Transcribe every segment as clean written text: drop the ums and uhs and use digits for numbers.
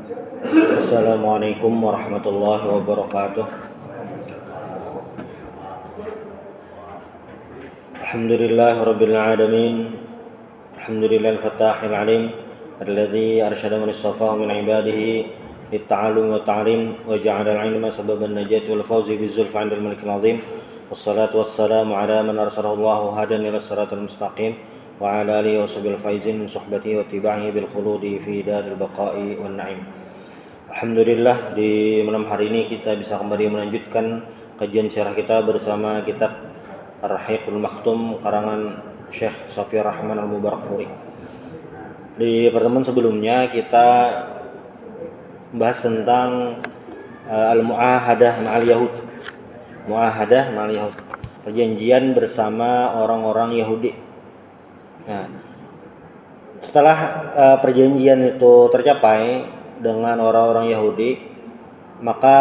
Assalamualaikum warahmatullahi wabarakatuh. Alhamdulillahirabbil alamin. Alhamdulillahil fattahil alim alladzi arsyada man istafahu min ibadihi lit-ta'allum wa ta'lim wa ja'ala al-'ilma sababan najati wal fawzi bizulfi 'indal malikil 'azim. Wassalatu wassalamu ala man arsalahu Allahu hadan ila siratal mustaqim wa ala alihi washabil faizin min suhbatihi wa tiba'ihi bil khuludi fi daril baqa'i wan na'im. Alhamdulillah, di malam hari ini kita bisa kembali melanjutkan kajian syarah kita bersama kitab Ar-Rahiqul Makhtum karangan Syekh Shafiyur Rahman Al-Mubarakfuri. Di pertemuan sebelumnya kita membahas tentang Al-Mu'ahadah Ma'al Yahud. Mu'ahadah Ma'al Yahud, perjanjian bersama orang-orang Yahudi. Nah, setelah perjanjian itu tercapai dengan orang-orang Yahudi, maka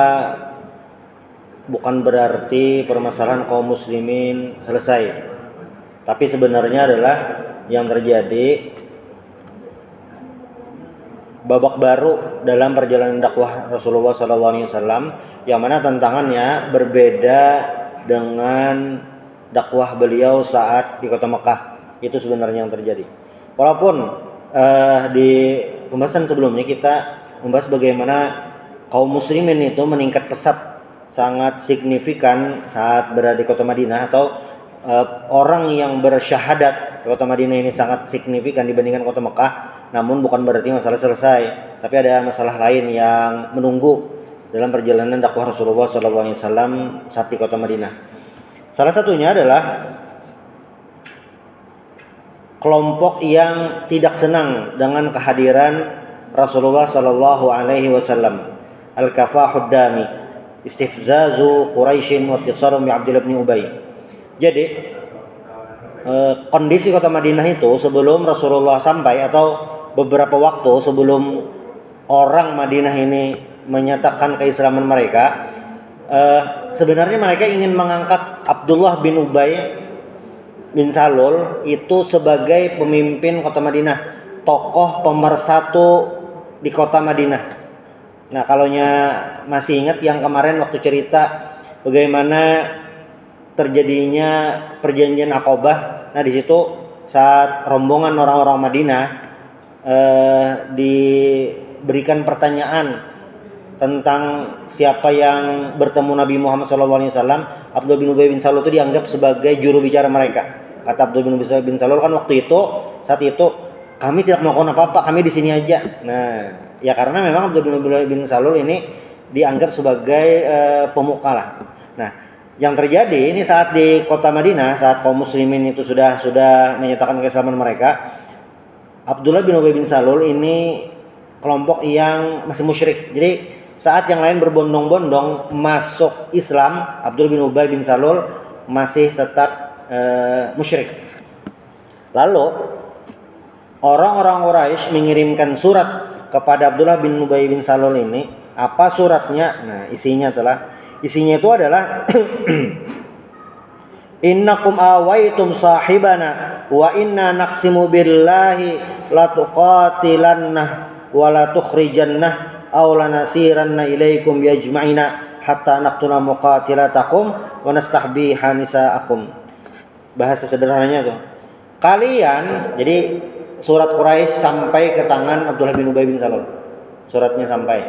bukan berarti permasalahan kaum muslimin selesai. Tapi sebenarnya adalah yang terjadi babak baru dalam perjalanan dakwah Rasulullah SAW, yang mana tantangannya berbeda dengan dakwah beliau saat di kota Mekah. Itu sebenarnya yang terjadi. Walaupun di pembahasan sebelumnya kita membahas bagaimana kaum muslimin itu meningkat pesat sangat signifikan saat berada di kota Madinah, atau orang yang bersyahadat di kota Madinah ini sangat signifikan dibandingkan kota Mekah. Namun bukan berarti masalah selesai, tapi ada masalah lain yang menunggu dalam perjalanan dakwah Rasulullah SAW saat di kota Madinah. Salah satunya adalah kelompok yang tidak senang dengan kehadiran Rasulullah sallallahu alaihi wasallam, al-kafahud dami, istifzazu Quraisyin wa ittisarum bi Abdullah bin Ubay. Jadi kondisi kota Madinah itu sebelum Rasulullah sampai, atau beberapa waktu sebelum orang Madinah ini menyatakan keislaman mereka, sebenarnya mereka ingin mengangkat Abdullah bin Ubay bin Salul itu sebagai pemimpin kota Madinah, tokoh pemersatu di kota Madinah. Nah, kalaunya masih ingat yang kemarin waktu cerita bagaimana terjadinya perjanjian Aqabah. Nah, di situ saat rombongan orang-orang Madinah diberikan pertanyaan tentang siapa yang bertemu Nabi Muhammad SAW, Abdullah bin Ubay bin Salul itu dianggap sebagai juru bicara mereka. Kata Abdullah bin Ubay bin Salul kan saat itu kami tidak melakukan apa-apa, kami di sini aja. Nah, ya karena memang Abdullah bin Ubay bin Salul ini dianggap sebagai pemuka lah. Nah, yang terjadi ini saat di kota Madinah, saat kaum muslimin itu sudah menyatakan keislaman mereka, Abdullah bin Ubay bin Salul ini kelompok yang masih musyrik. Jadi saat yang lain berbondong-bondong masuk Islam, Abdullah bin Ubay bin Salul masih tetap musyrik. Lalu orang-orang Quraisy mengirimkan surat kepada Abdullah bin Ubay bin Salul ini. Apa suratnya? Nah, isinya itu adalah innakum awaitum sahibana wa inna naqsimu billahi la tuqatilanna wa la tukhrijannah aw lanasiranna ilaikum yajma'ina hatta naqtula muqatilatakum wa nastahbiha nisaakum. Bahasa sederhananya tuh, kalian, jadi surat Quraisy sampai ke tangan Abdullah bin Ubay bin Salul. Suratnya sampai,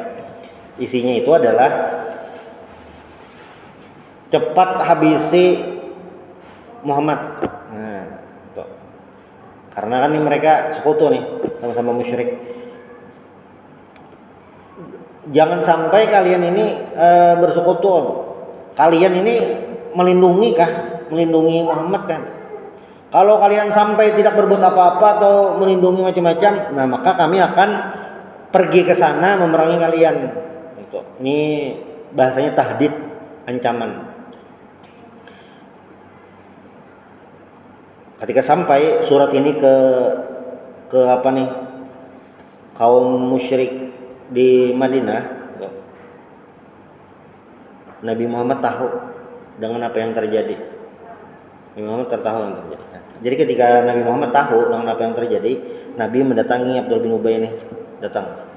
isinya itu adalah cepat habisi Muhammad. Nah, itu. Karena kan ini mereka sekutu nih, sama-sama musyrik. Jangan sampai kalian ini bersekutu. Kalian ini melindungi Muhammad kan? Kalau kalian sampai tidak berbuat apa-apa atau melindungi macam-macam, nah maka kami akan pergi ke sana memerangi kalian. Itu. Ini bahasanya tahdid, ancaman. Ketika sampai surat ini ke kaum musyrik di Madinah, Nabi Muhammad tahu dengan apa yang terjadi. Nabi Muhammad tahu yang terjadi. Jadi ketika Nabi Muhammad tahu dengan apa yang terjadi, Nabi mendatangi Abdullah bin Ubay ini, datang.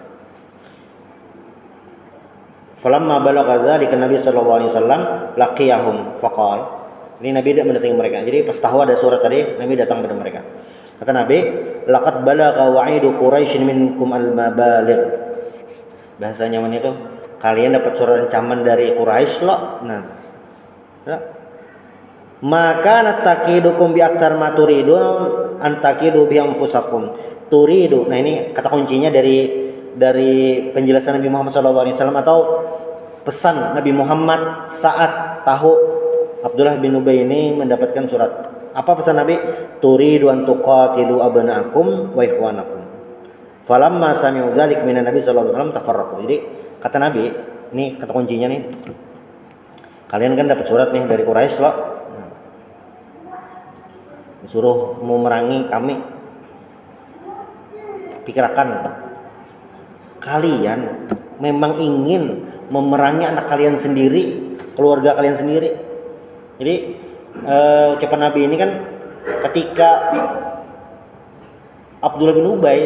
Falamma balagha dzalika Nabi sallallahu alaihi wasallam laqiyahum faqal. Ini Nabi tidak mendatangi mereka. Jadi pas tahu ada surat tadi, Nabi datang kepada mereka. Kata Nabi, laqad balagha wa'idu Quraisy minkum al-mabaligh. Bahasanya mana itu? Kalian dapat surat ancaman dari Quraisy loh. Nah. Ya. Maka natakidukum bi aktsar ma turidun antakidu bi anfusakum. Turidu. Nah, ini kata kuncinya dari penjelasan Nabi Muhammad SAW atau pesan Nabi Muhammad saat tahu Abdullah bin Ubay ini mendapatkan surat. Apa pesan Nabi? Turidu an tuqatilu abna'akum wa ikhwanakum. Falamma sami'u dzalik minan Nabi sallallahu alaihi wasallam tafarraqu. Jadi kata Nabi, ini kata kuncinya nih. Kalian kan dapat surat nih dari Quraisy loh. Disuruh mau memerangi kami. Pikirkan, kalian memang ingin memerangi anak kalian sendiri, keluarga kalian sendiri. Jadi ucapan Nabi ini kan ketika Abdullah bin Ubay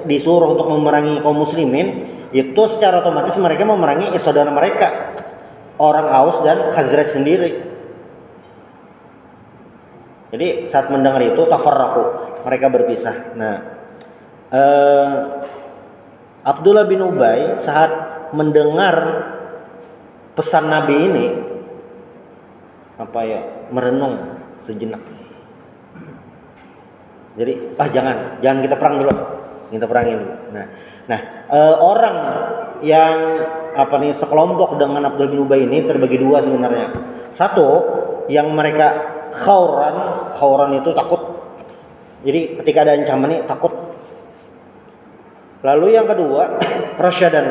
disuruh untuk memerangi kaum muslimin, itu secara otomatis mereka memerangi saudara mereka, orang Aus dan Khazraj sendiri. Jadi saat mendengar itu tafarraqu, mereka berpisah. Nah, Abdullah bin Ubay saat mendengar pesan Nabi ini merenung sejenak. Jadi jangan kita perang dulu, kita perangin dulu. Nah, orang yang sekelompok dengan Abdullah bin Ubay ini terbagi dua sebenarnya. Satu, yang mereka khauran itu takut. Jadi ketika ada ancaman ini takut. Lalu yang kedua, rasyadan.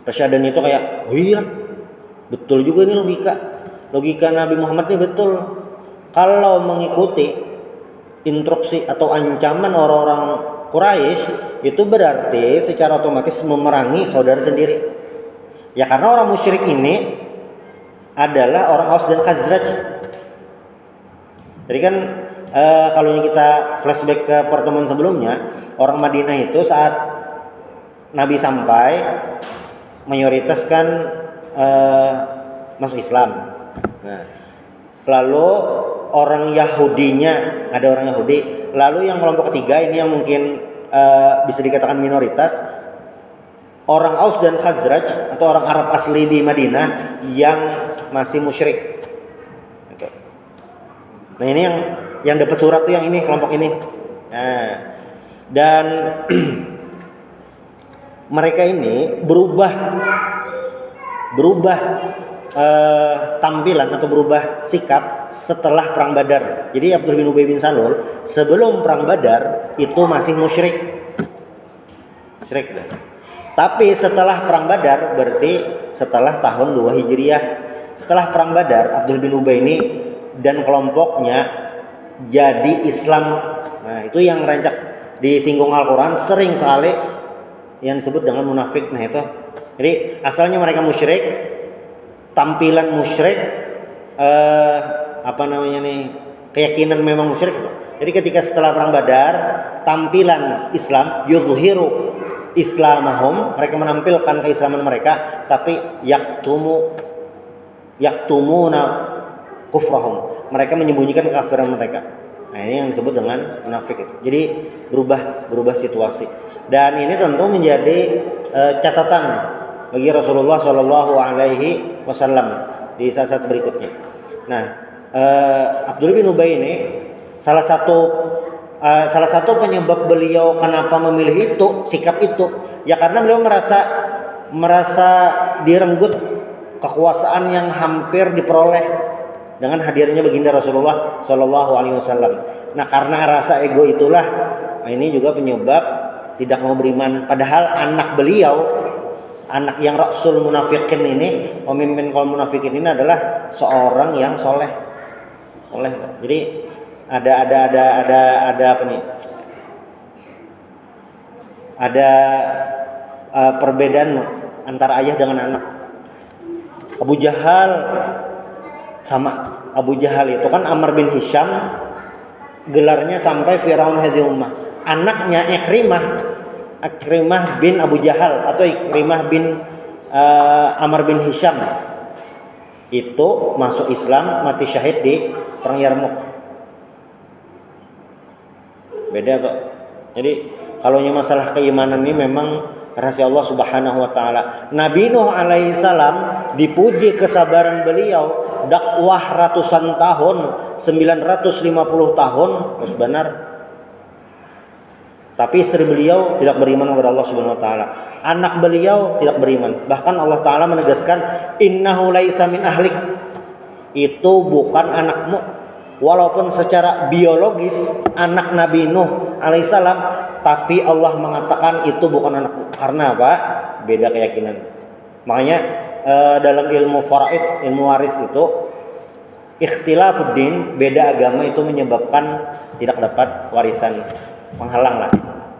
Rasyadan itu kayak, iya, betul juga ini logika Nabi Muhammad ini betul. Kalau mengikuti instruksi atau ancaman orang-orang Quraisy, itu berarti secara otomatis memerangi saudara sendiri. Ya karena orang musyrik ini adalah orang Aus dan Khazraj. Jadi kan kalau kita flashback ke pertemuan sebelumnya, orang Madinah itu saat Nabi sampai mayoritas kan masuk Islam. Nah, lalu orang Yahudinya, ada orang Yahudi. Lalu yang kelompok ketiga ini yang mungkin bisa dikatakan minoritas, orang Aus dan Khazraj atau orang Arab asli di Madinah yang masih musyrik. Nah, ini yang dapat surat tuh yang ini, kelompok ini. Nah, dan mereka ini berubah tampilan atau berubah sikap setelah perang Badar. Jadi Abdullah bin Ubay bin Salul sebelum perang Badar itu masih musyrik. Tapi setelah perang Badar, berarti setelah tahun 2 Hijriah, setelah perang Badar, Abdullah bin Ubay ini dan kelompoknya jadi Islam. Nah, itu yang rancak disinggung Al-Quran sering sekali yang disebut dengan munafik. Nah, itu jadi asalnya mereka musyrik, tampilan musyrik, keyakinan memang musyrik itu. Jadi ketika setelah perang Badar, tampilan Islam, yudhiru islamahum, mereka menampilkan keislaman mereka, tapi yaktumuna kufrahum, mereka menyembunyikan kekafiran mereka. Nah, ini yang disebut dengan munafik itu. Jadi berubah situasi. Dan ini tentu menjadi catatan bagi Rasulullah Shallallahu Alaihi Wasallam di saat-saat berikutnya. Nah, Abdullah bin Ubay ini salah satu penyebab beliau kenapa memilih itu, sikap itu, ya karena beliau merasa direnggut kekuasaan yang hampir diperoleh dengan hadirnya baginda Rasulullah Shallallahu Alaihi Wasallam. Nah, karena rasa ego itulah, ini juga penyebab tidak mau beriman. Padahal anak beliau, anak yang Rasul munafikin ini, pemimpin kaum munafikin ini adalah seorang yang soleh. Jadi ada apa nih? Ada perbedaan antara ayah dengan anak. Abu Jahal sama. Abu Jahal itu kan Amr bin Hisham, gelarnya sampai Firaun hadhihi ummah. Anaknya Ikrimah Ikrimah bin Abu Jahal atau Ikrimah bin Amr bin Hisham itu masuk Islam, mati syahid di perang Yarmuk. Beda kok. Jadi kalau masalah keimanan ini memang rahasia Allah Subhanahu wa taala. Nabi Nuh alaihi salam dipuji kesabaran beliau, dakwah ratusan tahun, 950 tahun, terus benar. Tapi istri beliau tidak beriman kepada Allah Subhanahu wa taala. Anak beliau tidak beriman. Bahkan Allah taala menegaskan, innahu laisa min ahlik. Itu bukan anakmu. Walaupun secara biologis anak Nabi Nuh alaihissalam, tapi Allah mengatakan itu bukan anakmu. Karena apa? Beda keyakinan. Makanya dalam ilmu faraid, ilmu waris itu, ikhtilafuddin, beda agama itu menyebabkan tidak dapat warisan, penghalang lah,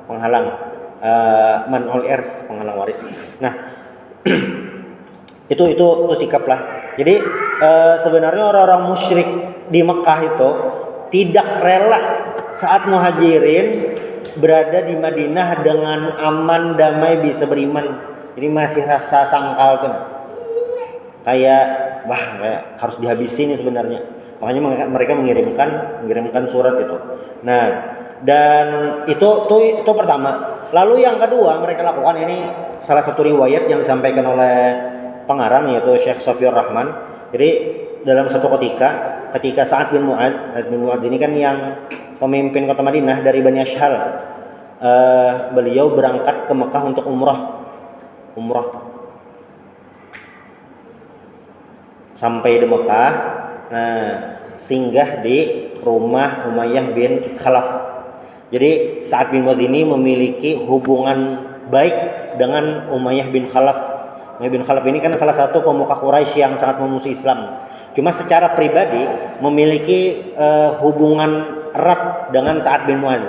penghalang man'ul irs, penghalang waris. Nah, itu sikap lah. Jadi sebenarnya orang-orang musyrik di Mekah itu tidak rela saat muhajirin berada di Madinah dengan aman, damai, bisa beriman. Jadi masih rasa sangkal tuh, kayak harus dihabisi nih sebenarnya. Makanya mereka mengirimkan surat itu. Nah, dan itu pertama. Lalu yang kedua mereka lakukan, ini salah satu riwayat yang disampaikan oleh pengarang yaitu Syekh Safiur Rahman. Jadi dalam satu ketika Sa'ad bin Mu'adz ini kan yang pemimpin kota Madinah dari Bani Ashhal, beliau berangkat ke Mekah untuk umrah. Sampai di Mekah, singgah di rumah Umayyah bin Khalaf. Jadi Sa'ad bin Mu'adz ini memiliki hubungan baik dengan Umayyah bin Khalaf. Umayyah bin Khalaf ini kan salah satu pemuka Quraisy yang sangat memusuhi Islam. Cuma secara pribadi memiliki hubungan erat dengan Sa'ad bin Mu'adz.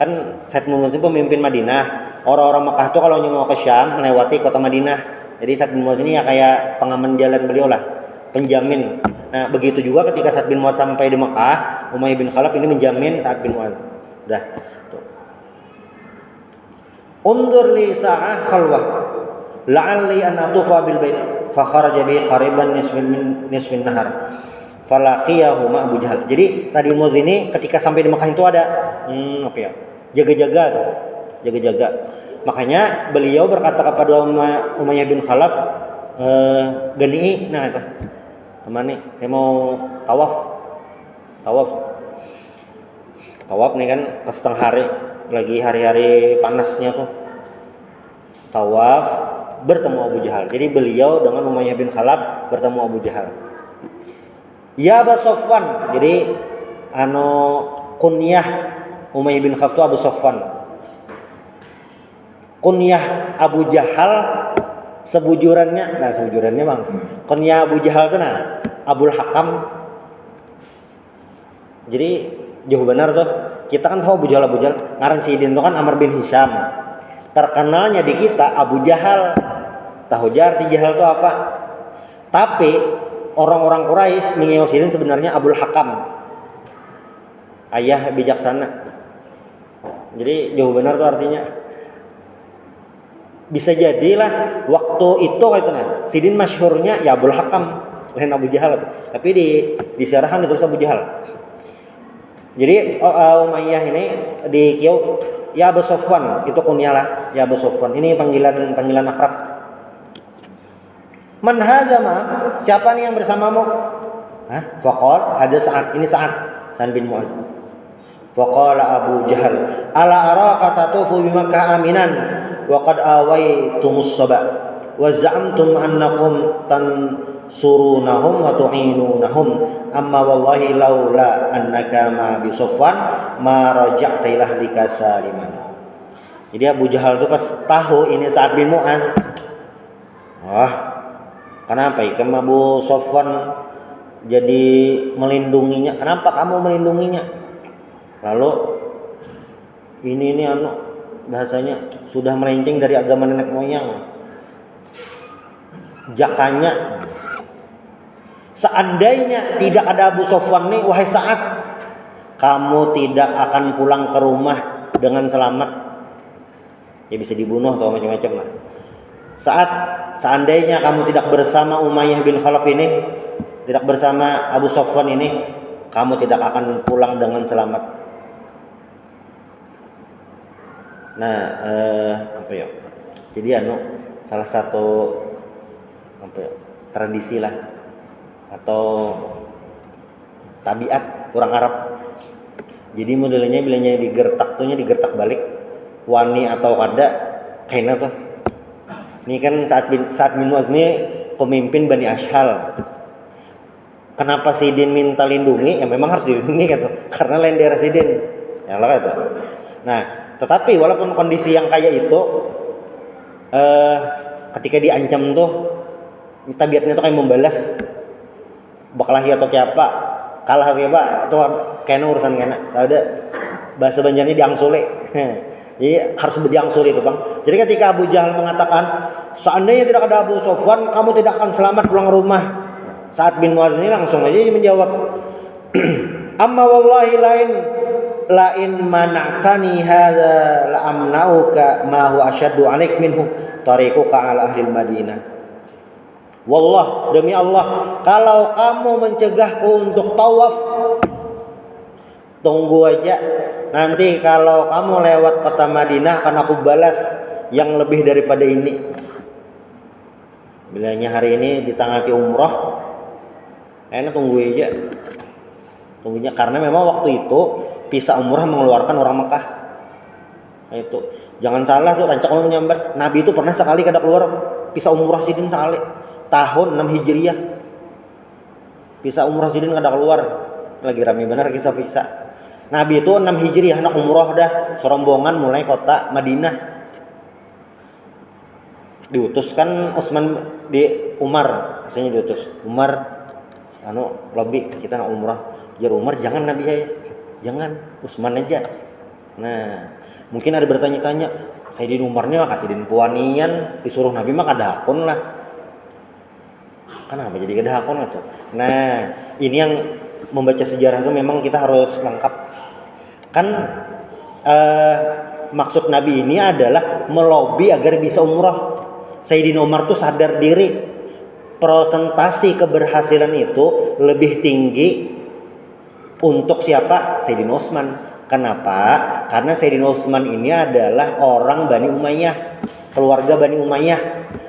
Kan Sa'ad bin Mu'adz itu pemimpin Madinah. Orang-orang Mekah tuh kalau mau ke Syam melewati kota Madinah. Jadi Sa'ad bin Mu'adz ini ya kayak pengaman jalan beliau lah, penjamin. Nah, begitu juga ketika Sa'ad bin Mu'adz sampai di Mekah, Umayyah bin Khalaf ini menjamin Sa'ad bin Mu'adz. Dah. Tuh. Undur li sa'ah khalwah la'alli an atufa bil bait fa kharaja bi qariban nisfin nahar falaqiyahu ma Abu Jahal. Jadi Sa'ad bin Mu'adz ini ketika sampai di Mekah itu ada jaga-jaga tuh. Jaga-jaga. Makanya beliau berkata kepada Umayyah bin Khalaf, "Gani, nah itu. Teman nih, saya mau tawaf nih kan pas setengah hari, lagi hari-hari panasnya tuh. Tawaf bertemu Abu Jahal. Jadi beliau dengan Umayyah bin Khalaf bertemu Abu Jahal. Ya Abu Sofwan. Jadi kunyah Umayyah bin Khalaf itu Abu Sofwan. Kunyah Abu Jahal sebujurannya bang. Kunyah Abu Jahal itu Abul Hakam. Jadi jauh benar tuh. Kita kan tahu Abu Jahal ngaran Sidin itu kan Amr bin Hisham. Terkenalnya di kita Abu Jahal. Tahu arti Jahal itu apa? Tapi orang-orang Quraisy mengeosidin sebenarnya Abul Hakam, ayah bijaksana. Jadi jauh benar tuh artinya. Bisa jadilah waktu itu Sidin masyhurnya ya Abul Hakam, lain Abu Jahal. Tapi di syarahan ditulis Abu Jahal. Jadi Umayyah ini di kiau ya Abu Sofwan, itu kunyalah ya Abu Sofwan. Ini panggilan akrab. Man hadzama, siapa nih yang bersamamu? Faqal hada Sa'ad, ini Sa'ad bin Mu'adz. Faqala Abu Jahal, ala araka tatufu bi Makkah aminan wa qad awaytumus saba wa za'amtum annakum tansurunahum wa tu'inunahum, amma wallahi laula annaka ma bi Sofwan ma raja'ta ila ahlika saliman. Jadi Abu Jahal itu pas tahu ini Sa'ad bin Mu'adz, kenapa ikan Abu Sofwan jadi melindunginya? Kenapa kamu melindunginya? Lalu ini bahasanya sudah melenceng dari agama nenek moyang. Jakanya, seandainya tidak ada Abu Sofwan nih, wahai Sa'ad, kamu tidak akan pulang ke rumah dengan selamat. ya bisa dibunuh atau macam-macam lah. Saat seandainya kamu tidak bersama Umayyah bin Khalaf ini, tidak bersama Abu Sofwan ini, kamu tidak akan pulang dengan selamat. Nah, apa ya? Jadi salah satu apa ya, tradisi lah atau tabiat orang Arab. Jadi modelnya bilanya digertak balik wani atau kada kaina tuh. Ini kan saat bin Mu'adz ini pemimpin Bani Ashhal. Kenapa Sidin minta lindungi? Ya memang harus dilindungi gitu. Karena lain daerah Sidin. Ya lah gitu. Nah, tetapi walaupun kondisi yang kayak itu ketika diancam tuh tabiatnya tuh kayak membalas bakalahi atau kayak apa kalah kayak apa tuh kena urusan kena ada bahasa Banjarnya diangsule. Jadi harus diangsuli itu bang. Jadi ketika Abu Jahal mengatakan seandainya tidak ada Abu Sofwan kamu tidak akan selamat pulang rumah, Sa'ad bin Mu'adz ini langsung aja menjawab amma wallahi lain mana'tani hadza la amna'uka ma huwa asyaddu 'alaik minhu tariquka 'ala ahli Madinah. Wallah, demi Allah, kalau kamu mencegahku untuk tawaf, tunggu aja. Nanti kalau kamu lewat kota Madinah akan aku balas yang lebih daripada ini. Bilanya hari ini ditangati umroh, enak tunggu aja. Tunggunya karena memang waktu itu visa umroh mengeluarkan orang Mekah. Nah, itu jangan salah tuh rancak mau menyambat. Nabi itu pernah sekali kada keluar visa umroh sidin sekali tahun 6 Hijriah. Visa umroh sidin kada keluar. Lagi rame benar kisah-kisah. Nabi itu 6 Hijriah anak umroh dah serombongan mulai kota Madinah. Diutus kan Umar, aslinya diutus. Umar lebih kita nak umrah. Jar Umar jangan Nabi saya. Jangan, Utsman aja. Nah, mungkin ada bertanya-tanya, Sayyidina Umar ini mah Sayyidina puanian disuruh Nabi mah kada hakun lah. Kenapa jadi kada hakun tuh? Nah, ini yang membaca sejarah itu memang kita harus lengkap. Kan maksud Nabi ini adalah melobi agar bisa umrah. Sayyidina Umar tuh sadar diri persentasi keberhasilan itu lebih tinggi untuk siapa? Sayyidina Utsman. Kenapa? Karena Sayyidina Utsman ini adalah orang Bani Umayyah, keluarga Bani Umayyah,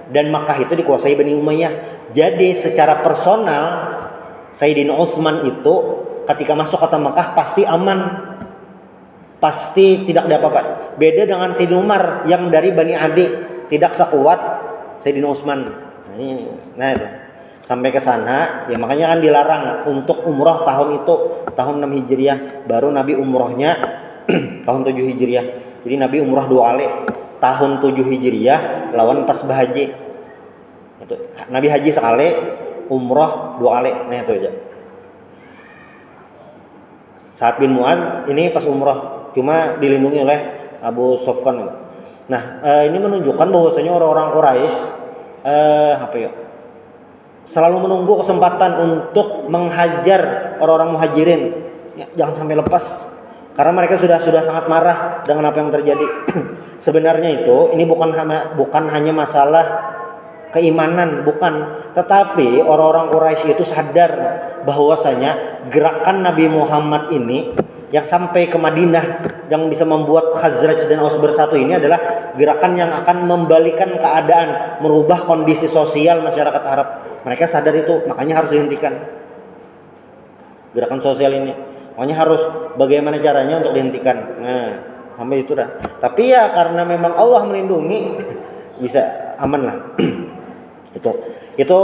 dan Makkah itu dikuasai Bani Umayyah. Jadi secara personal Sayyidina Utsman itu ketika masuk kota Makkah pasti aman, pasti tidak ada apa-apa. Beda dengan Sayyidina Umar yang dari Bani Adi, tidak sekuat Sayyidina Utsman. Nah itu sampai ke sana ya makanya kan dilarang untuk umroh tahun itu tahun 6 Hijriah, baru Nabi umrohnya tahun 7 Hijriah. Jadi Nabi umroh 2 kali, tahun 7 Hijriah lawan pas berhaji. Itu Nabi haji sekali, umroh 2 kali. Nah itu aja. Sa'ad bin Mu'adz ini pas umroh cuma dilindungi oleh Abu Sofwan. Nah, ini menunjukkan bahwasanya orang-orang Quraisy selalu menunggu kesempatan untuk menghajar orang-orang muhajirin. Ya, jangan sampai lepas karena mereka sudah sangat marah dengan apa yang terjadi. Sebenarnya itu ini bukan hanya masalah keimanan, bukan, tetapi orang-orang Quraisy itu sadar bahwasanya gerakan Nabi Muhammad ini yang sampai ke Madinah yang bisa membuat Khazraj dan Aus bersatu ini adalah gerakan yang akan membalikan keadaan, merubah kondisi sosial masyarakat Arab. Mereka sadar itu, makanya harus dihentikan gerakan sosial ini. Makanya harus bagaimana caranya untuk dihentikan. Nah, sampai itu dah. Tapi ya karena memang Allah melindungi, bisa aman lah. Itu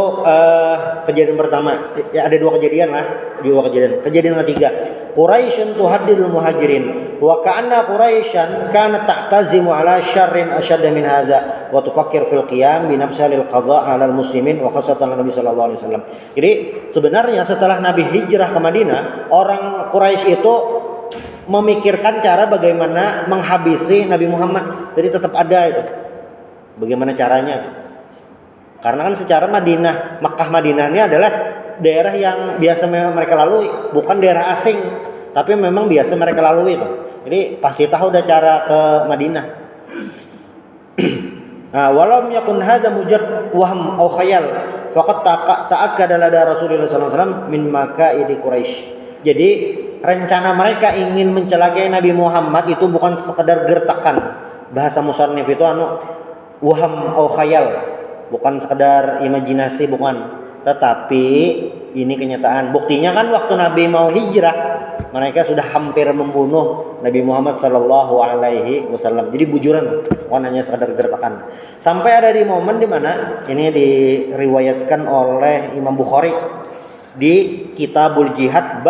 kejadian pertama. Ya, ada 2 kejadian lah, 2 kejadian. Kejadian ketiga, Quraisyun tuhaddidul muhajirin wa ka'anna Quraisyan kanat ta'tazimu ala syarrin asyadda min hadza wa tufakkir fil qiyam bi nafsiha lil qada' 'ala al muslimin wa khassatan Nabi sallallahu alaihi wasallam. Jadi sebenarnya setelah Nabi hijrah ke Madinah, orang Quraisy itu memikirkan cara bagaimana menghabisi Nabi Muhammad. Jadi tetap ada itu. Bagaimana caranya? Karena kan secara Makkah Madinah ini adalah daerah yang biasa memang mereka lalui, bukan daerah asing, tapi memang biasa mereka lalui itu. Jadi pasti tahu udah cara ke Madinah. Walam yakun hadza mujarrad waham aw khayal faqad ta'akkada lada Rasulullah sallallahu alaihi wasallam min makaidi Quraisy. Jadi rencana mereka ingin mencelakai Nabi Muhammad itu bukan sekedar gertakan. Bahasa musannif itu waham au khayal, bukan sekedar imajinasi, bukan, tetapi ini kenyataan. Buktinya kan waktu Nabi mau hijrah, mereka sudah hampir membunuh Nabi Muhammad sallallahu alaihi wasallam. Jadi bujuran, bukan hanya sekedar gertakan. Sampai ada di momen di mana ini diriwayatkan oleh Imam Bukhari di Kitabul Jihad,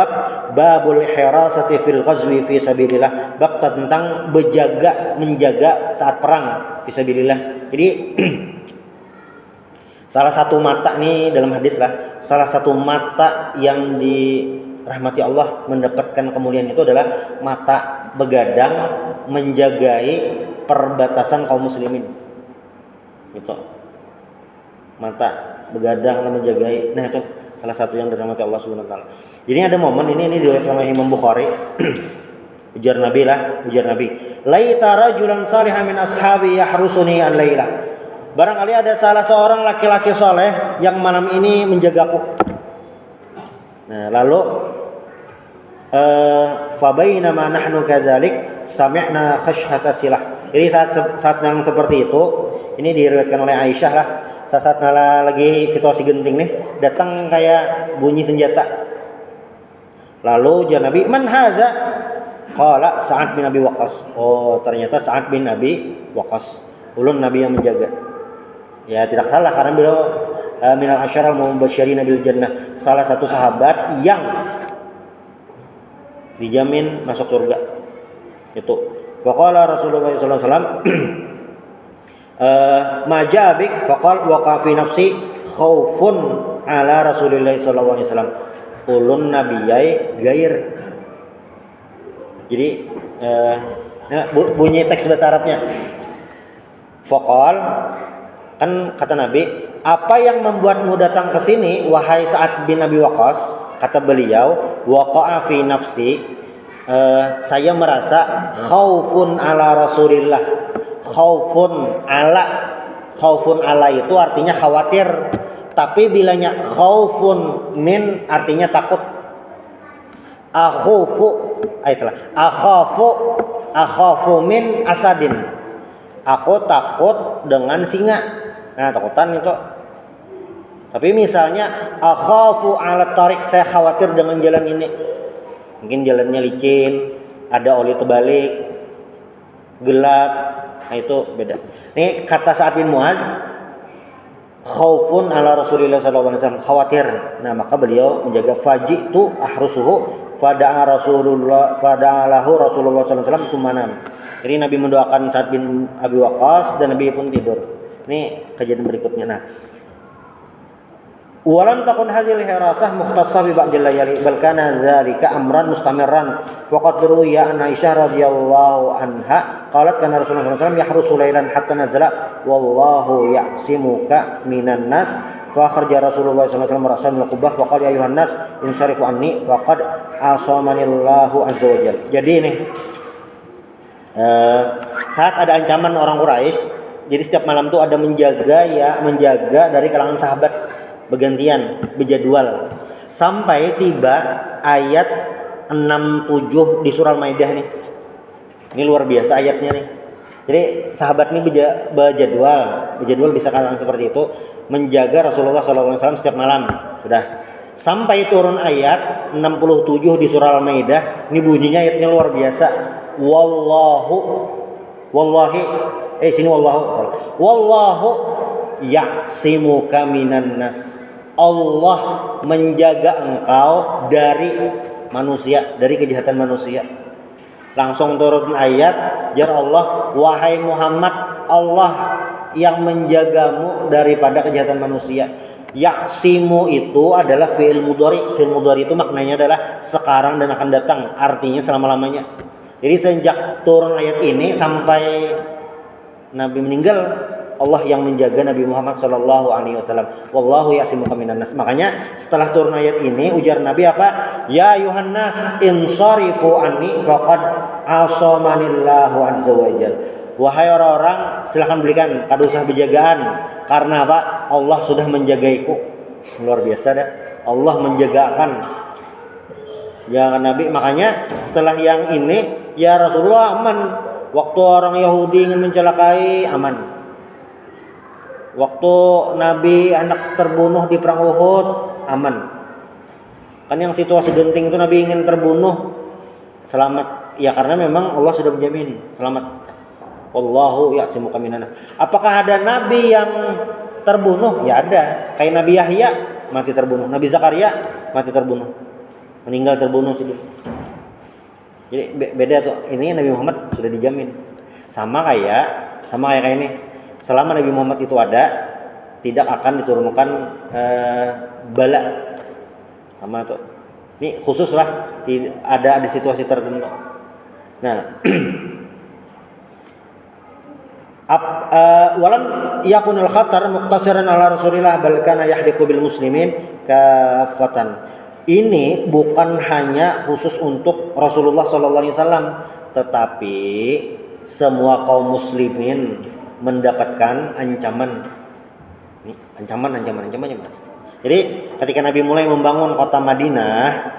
babul hirasati fil ghazwi fi sabilillah, bab tentang menjaga saat perang fi sabilillah. Jadi salah satu mata nih dalam hadis lah, salah satu mata yang dirahmati Allah mendapatkan kemuliaan itu adalah mata begadang menjagai perbatasan kaum muslimin. Itu mata begadang menjagai, nah itu salah satu yang dirahmati Allah Subhanahu wa taala. Jadi ada momen ini diriwayatkan oleh Imam Bukhari. ujar Nabi, laita rajulan salihan min ashabi yahrusuni al-laila. Barangkali ada salah seorang laki-laki soleh yang malam ini menjagaku. Nah, lalu fa bainama nahnu kadzalik sami'na khashhata silah. Jadi saat yang seperti itu, ini diriwayatkan oleh Aisyah lah. Saat lagi situasi genting nih, datang kayak bunyi senjata. Lalu ujar Nabi, man hadza? Qala Sa'ad bin Abi Waqqas. Oh, ternyata Sa'ad bin Abi Waqqas. Ulun Nabi yang menjaga. Ya, tidak salah karena beliau minal asyarah mubasysyirin bil jannah, salah satu sahabat yang dijamin masuk surga. Itu. Faqala Rasulullah sallallahu alaihi wasallam majabik faqal waqa fi nafsi khaufun ala Rasulillah sallallahu alaihi wasallam. Ulun nabiyai gair. Jadi bunyi teks bahasa Arabnya. Faqal, kan kata Nabi, apa yang membuatmu datang ke sini wahai Sa'ad bin Abi Waqqas? Kata beliau, waqa'a fi nafsi, saya merasa khaufun ala Rasulillah. Khaufun ala itu artinya khawatir, tapi bilanya khaufun min artinya takut. Akhafu min asadin, aku takut dengan singa. Nah, takutan itu. Tapi misalnya akhafu ala tarik, saya khawatir dengan jalan ini, mungkin jalannya licin, ada oli terbalik, gelap. Nah, itu beda. Ini kata Sa'ad bin Mu'adz, khaufun ala Rasulillah sallallahu alaihi wasallam, khawatir. Nah, maka beliau menjaga, fajitu ahrusuhu fada'a Rasulullah lahu Rasulullah sallallahu alaihi wasallam sumanan. Jadi Nabi mendoakan Sa'ad bin Abi Waqqas dan Nabi pun tidur. Ini kejadian berikutnya. Nah, walam takun hadhil hirasah mukhtassah bi ba'dil layali bal kana dzalika amran mustamirran faqad ruwiya an Aisyah radhiyallahu anha qalat kana Rasulullah sallallahu alaihi wasallam yahrusu lailan hatta nazala wallahu ya'simuka minan nas fa kharaja Rasulullah sallallahu alaihi wasallam rasan min al-qubbah fa qala ya ayuhan nas insarifu anni faqad asamanillahu azza wajalla. Jadi ini saat ada ancaman orang Quraisy, jadi setiap malam tuh ada menjaga dari kalangan sahabat, bergantian, berjadwal, sampai tiba ayat 67 di surah Al-Maidah nih. Ini luar biasa ayatnya nih. Jadi sahabat ini berjadwal bisa katakan seperti itu, menjaga Rasulullah SAW setiap malam. Sudah. Sampai turun ayat 67 di surah Al-Maidah. Ini bunyinya ayatnya luar biasa. Wallahu ya'simuka minan nas. Allah menjaga engkau dari manusia, dari kejahatan manusia. Langsung turun ayat, jar Allah, wahai Muhammad, Allah yang menjagamu daripada kejahatan manusia. Ya'simu itu adalah fi'il mudhari. Fi'il mudhari itu maknanya adalah sekarang dan akan datang, artinya selama-lamanya. Jadi sejak turun ayat ini sampai Nabi meninggal, Allah yang menjaga Nabi Muhammad sallallahu alaihi wasallam. Wallahu ya'simuka minan nas. Makanya setelah turun ayat ini ujar Nabi apa? Ya ayuhan nas insarifu anni faqad asamanillahu azza wajalla. Wahai orang-orang, silakan belikan kado usah berjagaan. Karena apa? Allah sudah menjagaiku. Luar biasa dah. Allah menjagakan. Jangan Nabi. Makanya setelah yang ini, ya Rasulullah aman. Waktu orang Yahudi ingin mencelakai, aman. Waktu Nabi anak terbunuh di perang Uhud, aman. Kan yang situasi genting itu Nabi ingin terbunuh, selamat. Ya karena memang Allah sudah menjamin selamat. Wallahu ya'simuka minan nas. Apakah ada nabi yang terbunuh? Ya ada. Kayak Nabi Yahya mati terbunuh, Nabi Zakaria mati terbunuh, meninggal terbunuh sih. Jadi beda tuh. Ini Nabi Muhammad sudah dijamin. Sama kayak ini. Selama Nabi Muhammad itu ada, tidak akan diturunkan bala. Sama tuh. Ini khusus lah, ada di situasi tertentu. Nah, walam yakunul khatar muqtasiran ala Rasulillah bal kana yahdiqu bil muslimin kafatan. Ini bukan hanya khusus untuk Rasulullah sallallahu alaihi wasallam, tetapi semua kaum muslimin mendapatkan ancaman. Ini ancaman. Jadi ketika Nabi mulai membangun kota Madinah,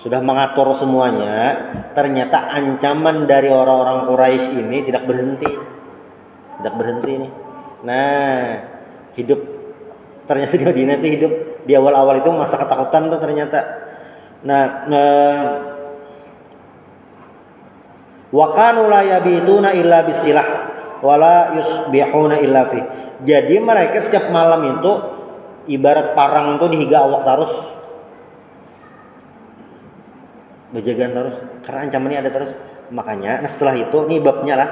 sudah mengatur semuanya, ternyata ancaman dari orang-orang Quraisy ini tidak berhenti nih. Nah, hidup ternyata di Madinah itu hidup di awal-awal itu masa ketakutan tuh ternyata. Nah, wa kanu la yabituna illa bisilah wala yusbihuna illa fi. Jadi mereka setiap malam itu ibarat parang tuh dihiga awak terus. Berjagaan terus karena ancamannya ada terus. Makanya setelah itu nih babnya lah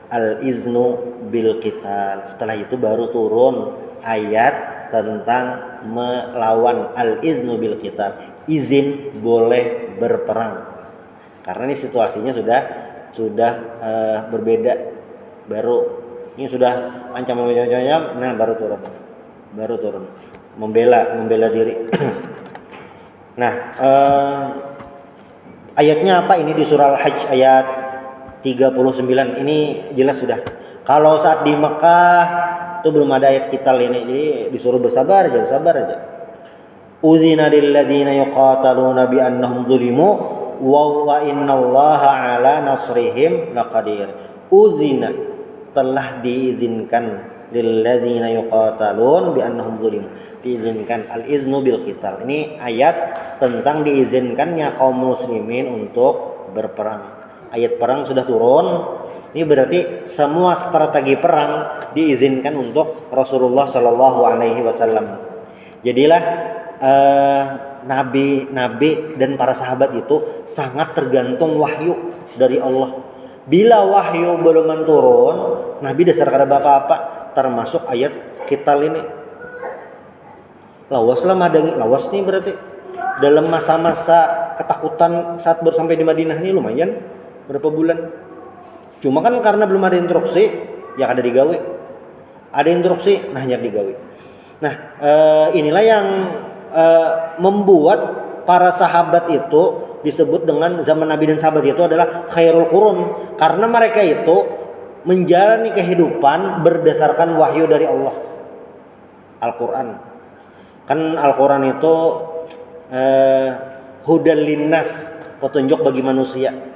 al-iznu bil qital. Setelah itu baru turun ayat tentang melawan, al-iznu bil qital, izin boleh berperang. Karena ini situasinya sudah berbeda. Baru ini sudah ancaman-ancaman, nah baru turun membela diri. Nah, ayatnya apa ini di surah Al-Hajj ayat 39. Ini jelas sudah. Kalau saat di Mekah itu belum ada ayat qital ini. Jadi disuruh bersabar aja. Udzina lil ladzina yuqataluna bi annahum zulimu wa innallaha ala nasrihim laqadir. Udzina telah diizinkan lil ladzina yuqatalun bi annahum zulimu. Diizinkan al-iznu bil qital. Ini ayat tentang diizinkannya kaum muslimin untuk berperang. Ayat perang sudah turun. Ini berarti semua strategi perang diizinkan untuk Rasulullah Shallallahu Alaihi Wasallam. Jadilah nabi dan para sahabat itu sangat tergantung wahyu dari Allah. Bila wahyu belum turun, Nabi dasar kada apa-apa, termasuk ayat qital ini. Lawas nih berarti dalam masa-masa ketakutan saat baru sampai di Madinah ini lumayan berapa bulan. Cuma kan karena belum ada instruksi, ya ada digawe. Ada instruksi, nah hanya digawe. Nah, inilah yang membuat para sahabat itu disebut dengan zaman Nabi dan sahabat itu adalah khairul qurun, karena mereka itu menjalani kehidupan berdasarkan wahyu dari Allah. Al-Qur'an. Kan Al-Qur'an itu hudal linnas, petunjuk bagi manusia.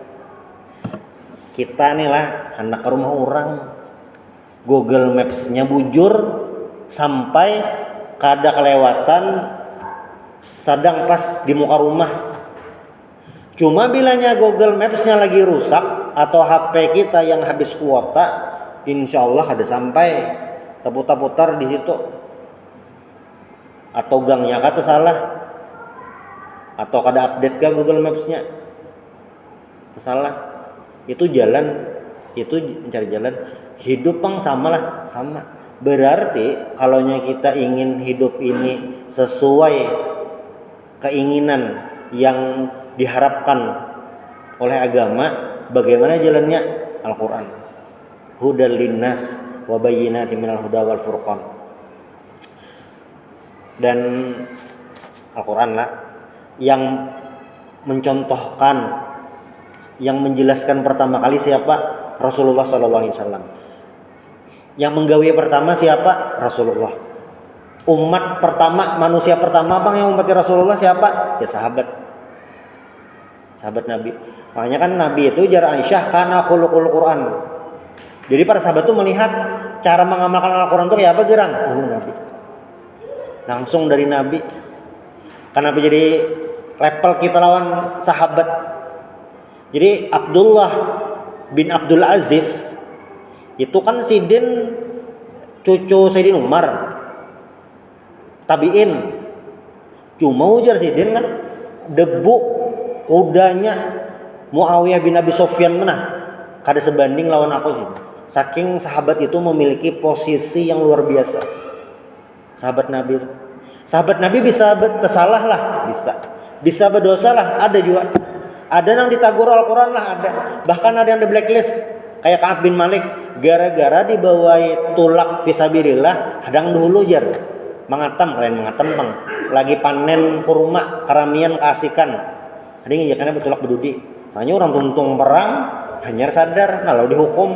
Kita nih lah hendak ke rumah orang, Google Maps-nya bujur sampai kada kelewatan sedang pas di muka rumah. Cuma bilanya Google Maps-nya lagi rusak atau HP kita yang habis kuota, insya Allah ada sampai terputar-putar di situ. Atau gangnya kata salah, atau kada update ke Google Maps-nya salah. Itu jalan, itu mencari jalan. Hidup pang sama. Berarti kalau kita ingin hidup ini sesuai keinginan yang diharapkan oleh agama, bagaimana jalannya? Al-Quran. Hudal linnas wa bayyinatin minal huda wal furqan. Dan Al-Quran lah yang mencontohkan, yang menjelaskan pertama kali siapa? Rasulullah sallallahu alaihi wasallam. Yang menggawe pertama siapa? Rasulullah. Umat pertama, manusia pertama bang yang umatnya Rasulullah siapa? Ya sahabat Nabi. Makanya kan Nabi itu jar Aisyah kana khuluqul Quran. Jadi para sahabat tuh melihat cara mengamalkan Al-Quran tuh kayak apa gerang? Nabi. Langsung dari Nabi. Kenapa jadi level kita lawan sahabat? Jadi Abdullah bin Abdul Aziz itu kan sidin cucu Sayyidina Umar, tabiin. Cuma ujar sidin kan debu kudanya Muawiyah bin Abi Sufyan menang kada sebanding lawan aku sih. Saking sahabat itu memiliki posisi yang luar biasa. Sahabat Nabi bisa bersalah lah, bisa berdosa lah, ada juga. Ada yang ditagur Al-Quran lah, ada. Bahkan ada yang di blacklist kayak Ka'ab bin Malik gara-gara dibawai tulak fisabilillah hadang dulu jar mengatam bang lagi panen kurma karamian kasihkan ada yang karena betulak bedudi hanya orang tuntung perang hanya sadar nah lalu dihukum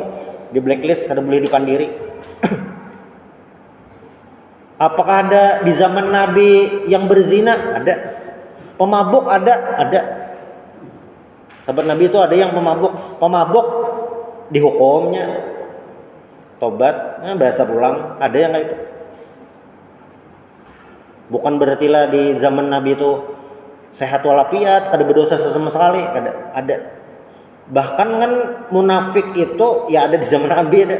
di blacklist kada boleh dipandiri. Apakah ada di zaman Nabi yang berzina? Ada. Pemabuk ada. Sahabat Nabi itu ada yang pemabuk dihukumnya tobat, bahasa pulang, ada yang kayak itu. Bukan berarti lah di zaman Nabi itu sehat walafiat, kada berdosa sama sekali, ada. Bahkan kan munafik itu ya ada di zaman Nabi ada.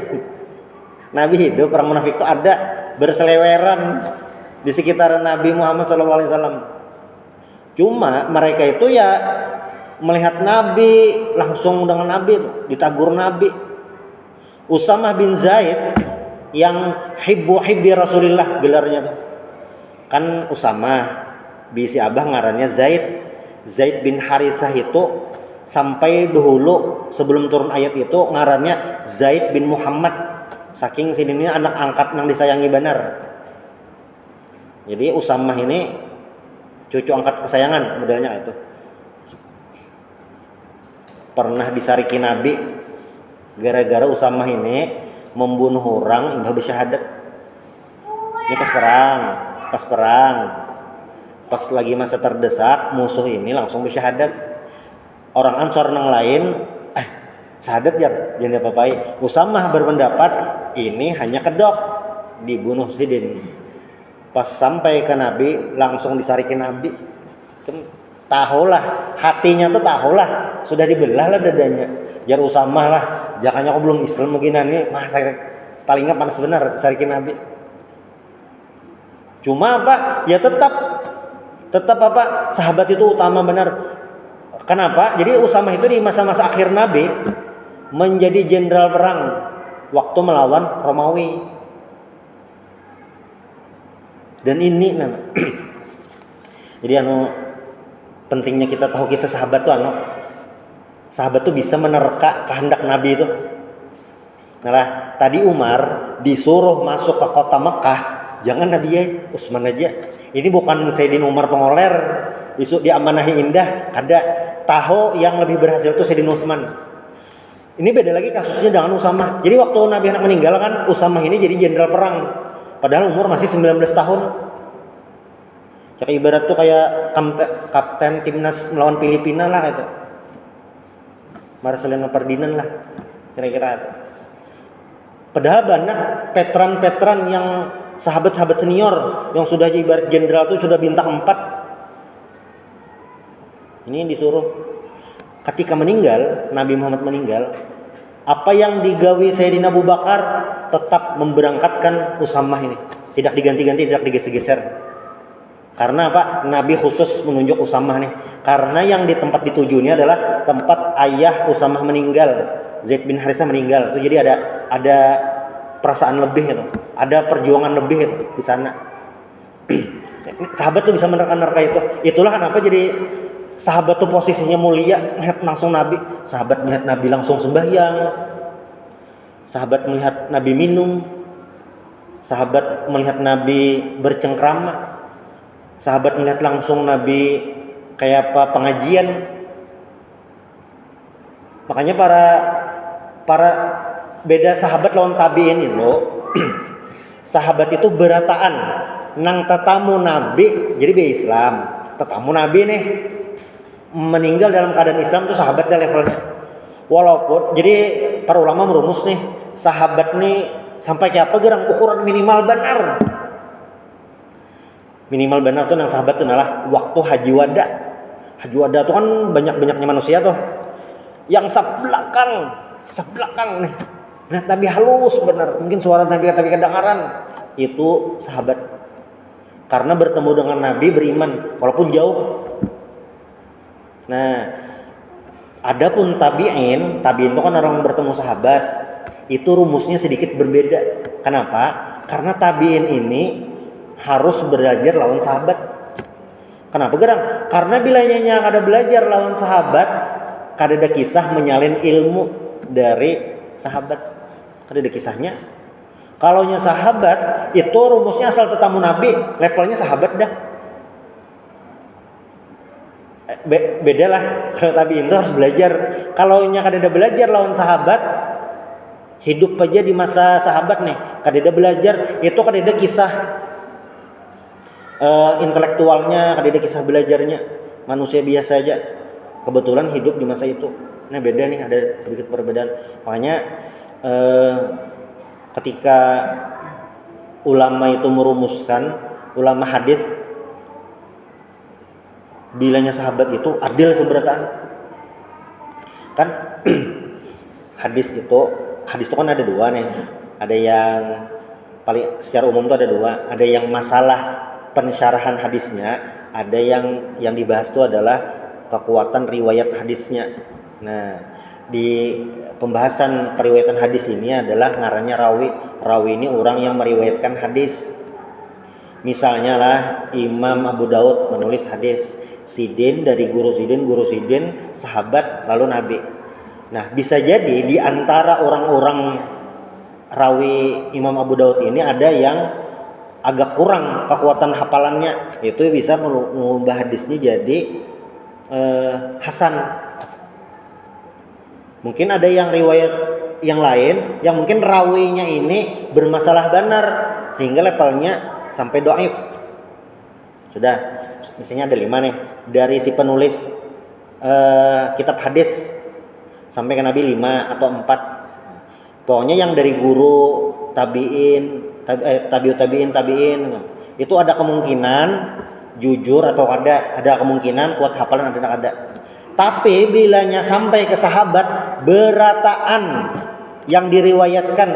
Nabi hidup, orang munafik itu ada berseleweran di sekitaran Nabi Muhammad SAW. Cuma mereka itu ya melihat Nabi langsung dengan Nabi, ditagur Nabi. Usamah bin Zaid yang hibbi Rasulillah gelarnya tuh. Kan Usamah bisi abah ngarannya Zaid bin Harithah itu sampai dahulu sebelum turun ayat itu ngarannya Zaid bin Muhammad. Saking sini ini anak angkat yang disayangi benar. Jadi Usamah ini cucu angkat kesayangan modelnya itu. Pernah disariki Nabi gara-gara Usamah ini membunuh orang hingga bersyahadat. Ini pas perang. Pas lagi masa terdesak musuh ini langsung bersyahadat. Orang Ansor yang lain syahadat jangan apa-apai. Usamah berpendapat ini hanya kedok dibunuh sidin. Pas sampai ke Nabi langsung disarikin Nabi. Tahulah hatinya tuh tahulah sudah dibelah lah dadanya. Jar Usamah lah, jangannya aku belum Islam begini nih, saya palingnya panas benar sarikin Nabi. Cuma apa? Ya tetap apa? Sahabat itu utama benar. Kenapa? Jadi Usamah itu di masa-masa akhir Nabi menjadi jenderal perang waktu melawan Romawi. Dan ini jadi pentingnya kita tahu kisah sahabat tuh sahabat tuh bisa menerka kehendak Nabi itu. Nah, tadi Umar disuruh masuk ke kota Mekah, jangan Nabi ya, Utsman aja. Ini bukan Sayyidina Umar pengoler, diamanahi indah, ada tahu yang lebih berhasil tuh Sayyidina Utsman. Ini beda lagi kasusnya dengan Usamah. Jadi waktu Nabi anak meninggal kan Usamah ini jadi jenderal perang. Padahal umur masih 19 tahun. Kayak ibarat tuh kayak kapten timnas melawan Filipina lah itu. Marcelino Ferdinand lah kira-kira itu. Padahal banyak veteran-veteran yang sahabat-sahabat senior yang sudah ibarat jenderal tuh sudah bintang 4. Ini disuruh ketika meninggal, Nabi Muhammad meninggal, apa yang digawi Sayyidina Abu Bakar tetap memberangkatkan Usamah ini. Tidak diganti-ganti, tidak digeser-geser. Karena apa? Nabi khusus menunjuk Usamah nih. Karena yang di tempat dituju ini adalah tempat ayah Usamah meninggal, Zaid bin Harithah meninggal. Itu jadi ada perasaan lebih gitu. Ada perjuangan lebih gitu di sana. Sahabat tuh bisa menerka-nerka itu. Itulah kenapa jadi sahabat tuh posisinya mulia, melihat langsung Nabi. Sahabat melihat Nabi langsung sembahyang. Sahabat melihat Nabi minum. Sahabat melihat Nabi bercengkrama. Sahabat melihat langsung Nabi kayak apa pengajian. Makanya para para beda sahabat lawan tabiin itu. Sahabat itu berataan nang tetamu Nabi, jadi be Islam, tetamu Nabi nih meninggal dalam keadaan Islam tuh sahabat dah levelnya. Walaupun jadi para ulama merumus nih, sahabat nih sampai kayak apa gerang ukuran minimal benar. Minimal benar tuh nang sahabat tuh nalah waktu haji wada. Haji wada tuh kan banyak-banyaknya manusia tuh. Yang sebelakang nih. Nah, Nabi halus benar. Mungkin suara Nabi tapi kedengaran. Itu sahabat. Karena bertemu dengan Nabi beriman walaupun jauh. Nah, adapun tabi'in itu kan orang bertemu sahabat. Itu rumusnya sedikit berbeda. Kenapa? Karena tabi'in ini harus belajar lawan sahabat. Kenapa gerang? Karena bilanya ada belajar lawan sahabat, kada ada kisah menyalin ilmu dari sahabat. Kada ada kisahnya. Kalau nya sahabat itu rumusnya asal tetamu Nabi, levelnya sahabat dah. Beda lah. Kalau tabi'in itu harus belajar. Kalau nya kada ada belajar lawan sahabat, hidup aja di masa sahabat nih, kada ada belajar, itu kada ada kisah intelektualnya, kada ada kisah belajarnya, manusia biasa aja. Kebetulan hidup di masa itu. Nah beda nih, ada sedikit perbedaan. Makanya ketika ulama itu merumuskan, ulama hadis, bilanya sahabat itu adil seberataan. Kan hadis itu kan ada dua nih. Ada yang paling secara umum tuh ada dua. Ada yang masalah pensyarahan hadisnya, ada yang dibahas itu adalah kekuatan riwayat hadisnya. Nah, di pembahasan periwayatan hadis ini adalah ngarannya rawi. Rawi ini orang yang meriwayatkan hadis. Misalnya lah Imam Abu Daud menulis hadis, sidin dari guru sidin, sahabat lalu nabi. Nah, bisa jadi di antara orang-orang rawi Imam Abu Daud ini ada yang agak kurang kekuatan hafalannya, itu bisa mengubah hadisnya jadi hasan. Mungkin ada yang riwayat yang lain yang mungkin rawinya ini bermasalah benar sehingga levelnya sampai dhaif. Sudah, misalnya ada 5 nih dari si penulis kitab hadis sampai ke Nabi 5 atau 4. Pokoknya yang dari guru tabiin itu ada kemungkinan jujur atau ada kemungkinan kuat hafalan ada. Tapi bilanya sampai ke sahabat berataan yang diriwayatkan,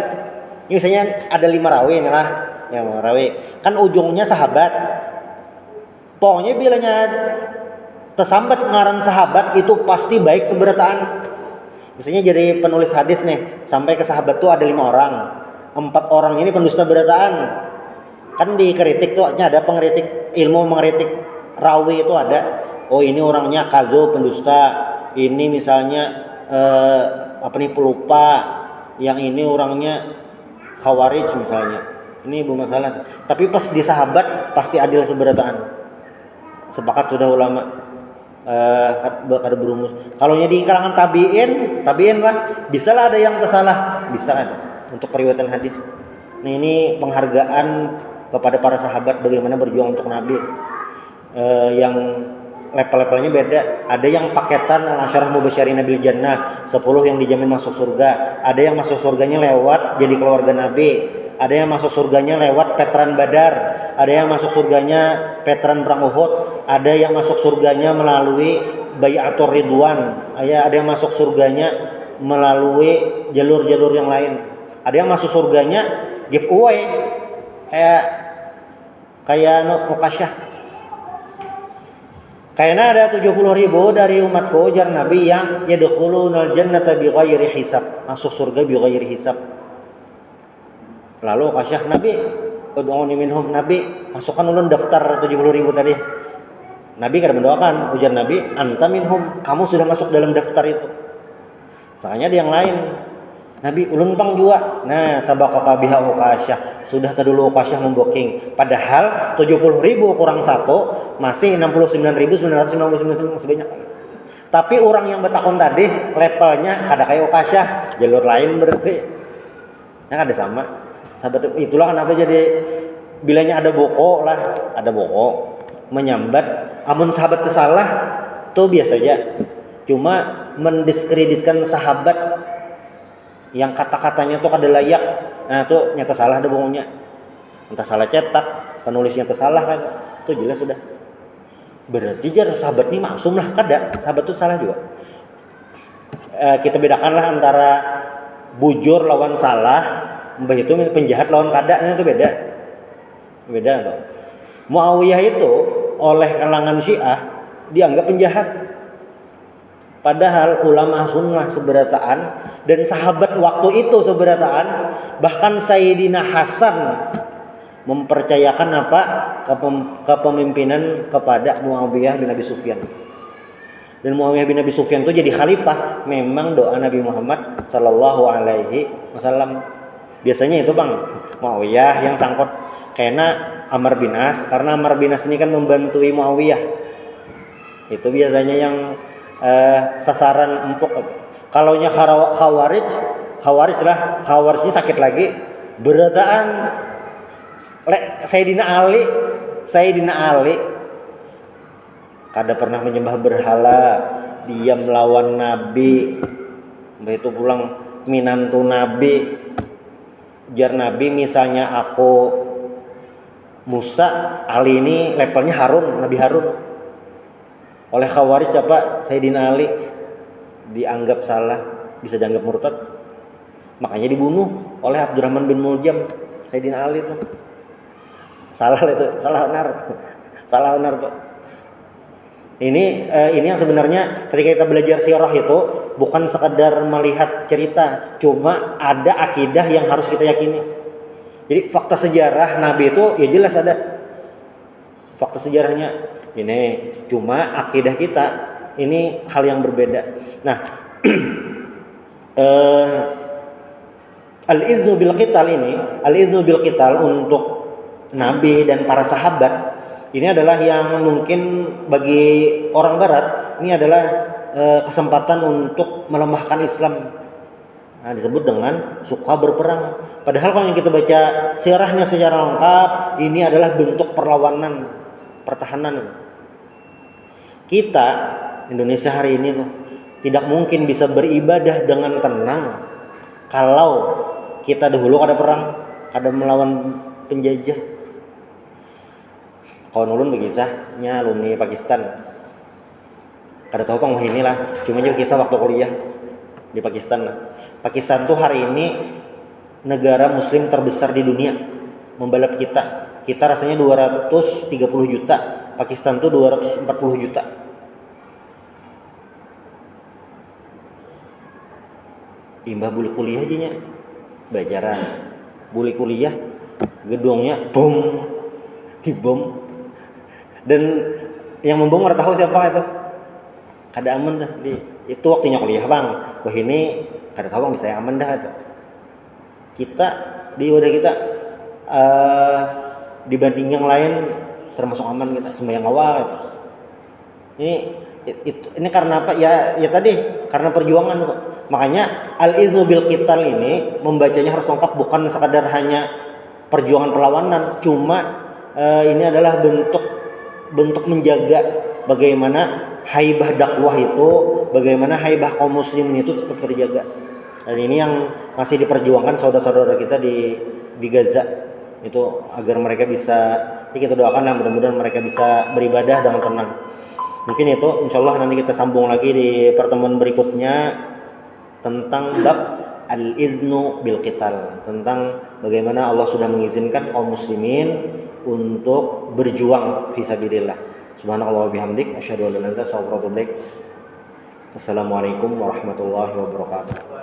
misalnya ada 5 rawi nih lah, yang rawi kan ujungnya sahabat. Pokoknya bilanya tersambat ngaran sahabat itu pasti baik seberataan. Misalnya jadi penulis hadis nih, sampai ke sahabat tuh ada 5 orang. 4 orang ini pendusta berataan. Kan dikritik tuh, ada pengkritik ilmu, mengkritik rawi itu ada. Oh ini orangnya kazo, pendusta. Ini misalnya pelupa. Yang ini orangnya khawarij misalnya. Ini bermasalah. Tapi pas di sahabat pasti adil seberataan. Sepakat sudah ulama. Kada berumus. Kalau di kalangan tabiin lah, bisa lah ada yang tersalah, bisa ada untuk periwayatan hadis. Nah ini penghargaan kepada para sahabat bagaimana berjuang untuk Nabi. Yang level-levelnya beda. Ada yang paketan al-asyarah mubasysyirina bil jannah, 10 yang dijamin masuk surga. Ada yang masuk surganya lewat jadi keluarga Nabi. Ada yang masuk surganya lewat veteran Badar. Ada yang masuk surganya veteran perang Uhud. Ada yang masuk surganya melalui Bai'atur Ridwan. Ada yang masuk surganya melalui jalur-jalur yang lain. Ada yang masuk surganya giveaway kayak mukasyah. Kayaknya ada 70.000 dari umatku jar Nabi yang yadkhulunal jannata bighairi hisab, masuk surga bighairi hisab. Lalu mukasyah Nabi, ud'uni minhum, Nabi masukkan ulun daftar 70.000 tadi. Nabi kada mendoakan, ujar Nabi, anta minhum, kamu sudah masuk dalam daftar itu. Makanya ada yang lain. Nabi ulun pang jua. Nah, sabaqaka biha Uqasyah. Sudah terdulu Uqasyah memboking. Padahal 70.000 kurang 1 masih 69.999 sebanyak. Tapi orang yang betakon tadi levelnya kada kayak Okasyah, jalur lain berarti. Ya ada sama. Sahabat itulah kenapa jadi bilanya ada boko lah, ada boko menyambat. Amun sahabat salah tuh biasa aja. Cuma mendiskreditkan sahabat yang kata-katanya tuh kada layak. Nah, tuh nyata salah ada bohongnya. Entah salah cetak, penulisnya tersalah kan. Itu jelas sudah. Berarti jar sahabat ini maksum lah, kada. Sahabat itu salah juga. Kita bedakanlah antara bujur lawan salah, mbah itu penjahat lawan kada, itu beda. Beda tuh. Muawiyah itu oleh kalangan Syiah dianggap penjahat. Padahal ulama sunnah seberataan dan sahabat waktu itu seberataan, bahkan Sayyidina Hasan mempercayakan apa kepemimpinan kepada Muawiyah bin Abi Sufyan. Dan Muawiyah bin Abi Sufyan itu jadi khalifah memang doa Nabi Muhammad sallallahu alaihi wasallam. Biasanya itu Bang, Muawiyah yang sangkut karena Amr bin As, karena Amr bin As ini kan membantui Muawiyah. Itu biasanya yang sasaran empuk. Kalaunya Khawarij ini sakit lagi. Berataan Sayyidina Ali kada pernah menyembah berhala, dia melawan Nabi, itu pulang minantu Nabi. Jar Nabi misalnya aku Musa, Ali ini levelnya Harun, Nabi Harun. Oleh Khawarij apa? Sayyidina Ali dianggap salah, bisa dianggap murtad. Makanya dibunuh oleh Abdurrahman bin Muljam. Sayyidina Ali itu salah benar tuh. Ini yang sebenarnya ketika kita belajar sirah itu bukan sekadar melihat cerita, cuma ada akidah yang harus kita yakini. Jadi fakta sejarah Nabi itu ya jelas ada fakta sejarahnya. Ini cuma akidah kita ini hal yang berbeda. Nah, al-idznu bil qital untuk Nabi dan para sahabat ini adalah yang mungkin bagi orang barat ini adalah kesempatan untuk melemahkan Islam. Nah, disebut dengan suka berperang. Padahal kalau yang kita baca sirahnya secara lengkap, ini adalah bentuk perlawanan, pertahanan. Kita Indonesia hari ini tuh tidak mungkin bisa beribadah dengan tenang kalau kita dahulu ada perang, ada melawan penjajah. Kawan ulun berkisahnya alumni Pakistan. Kada tahu pang inilah, cuma juga kisah waktu kuliah di Pakistan. Pakistan tuh hari ini negara muslim terbesar di dunia membalap kita. Kita rasanya 230 juta, Pakistan tuh 240 juta. Imbah buli kuliah aja nya. Bajaran. Buli kuliah gedungnya bom, dibom. Dan yang membom ora tahu siapa itu. Kada aman dah itu waktunya kuliah Bang. Wah ini kada tahu Bang bisa aman dah itu. Kita di wadah kita dibanding yang lain termasuk aman kita sembahyang awal gitu. Ini karena apa? Ya tadi karena perjuangan kok. Makanya al-idznu bil qital ini membacanya harus lengkap, bukan sekadar hanya perjuangan perlawanan, cuma ini adalah bentuk menjaga bagaimana haibah dakwah itu, bagaimana haibah kaum muslimin itu tetap terjaga. Dan ini yang masih diperjuangkan saudara-saudara kita di Gaza itu agar mereka bisa, kita doakan mudah-mudahan mereka bisa beribadah dengan tenang. Mungkin itu insyaallah nanti kita sambung lagi di pertemuan berikutnya tentang bab al-idznu bil qital, tentang bagaimana Allah sudah mengizinkan kaum muslimin untuk berjuang fisabilillah. Subhanallah wa bihamdik asyhadu an la ilaha illa anta astaghfiruka wa atubu ilaik. Assalamualaikum warahmatullahi wabarakatuh.